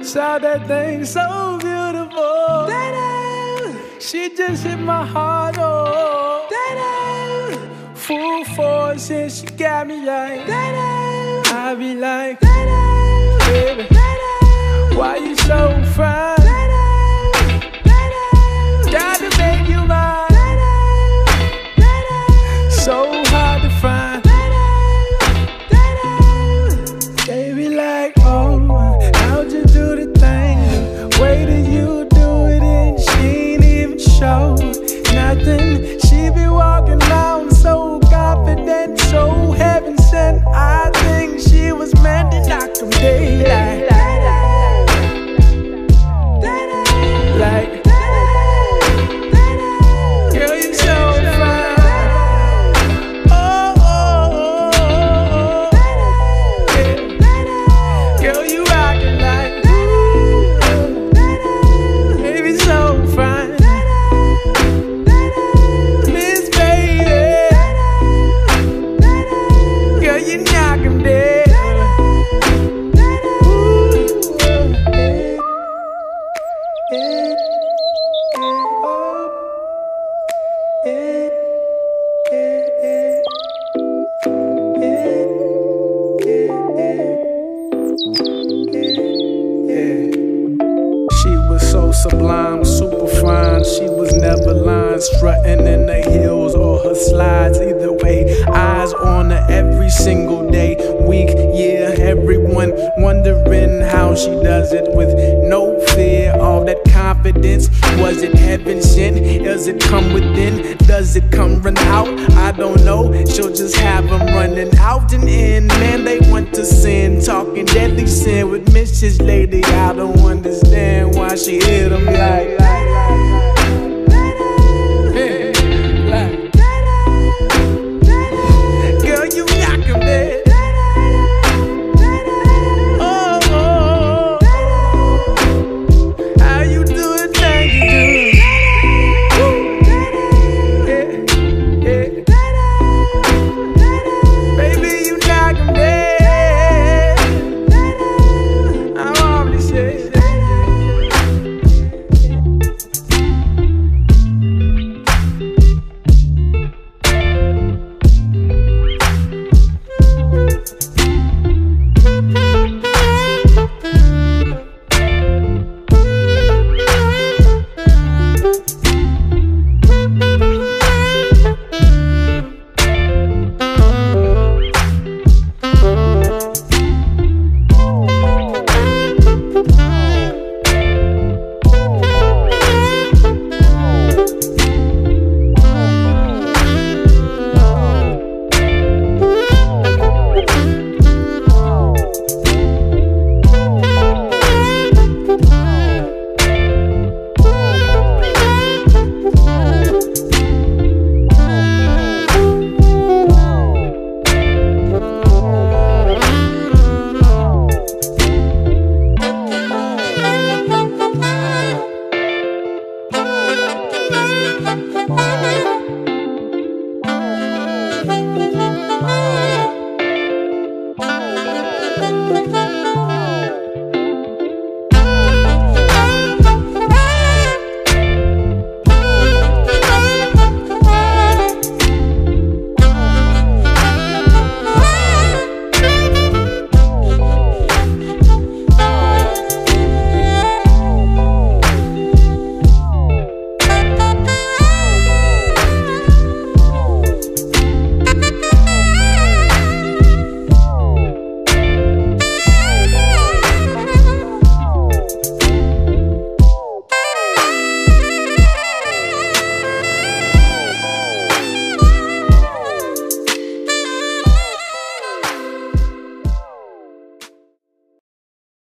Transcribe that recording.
Saw that thing so beautiful. She just hit my heart, oh. Full force and she got me like, I be like, baby, why you so fine? Gotta make you mine. So hard to find. Baby like, oh, how'd you do the thing? Way did you do it and she ain't even show nothing. She be walking around so confident, so heaven sent. I think she was meant to knock them daylight. Like, girl, you so fine. Oh, oh, oh, oh, oh. Yeah. Girl, you rockin' like, baby, so fine. Miss Baby, girl, you knock 'em dead. She was so sublime, super fine. She was never lying, strutting in the heels or or her slides. Either way, eyes on her every single day, week, year. Everyone wondering how she does it with no fear. All that confidence, was it heaven sent? Does it come within? Does it come run out? I don't know. She'll just have them running out and in. Man, they want to sin, talking deadly sin with Mrs. Lady. I don't understand why she hit them like that.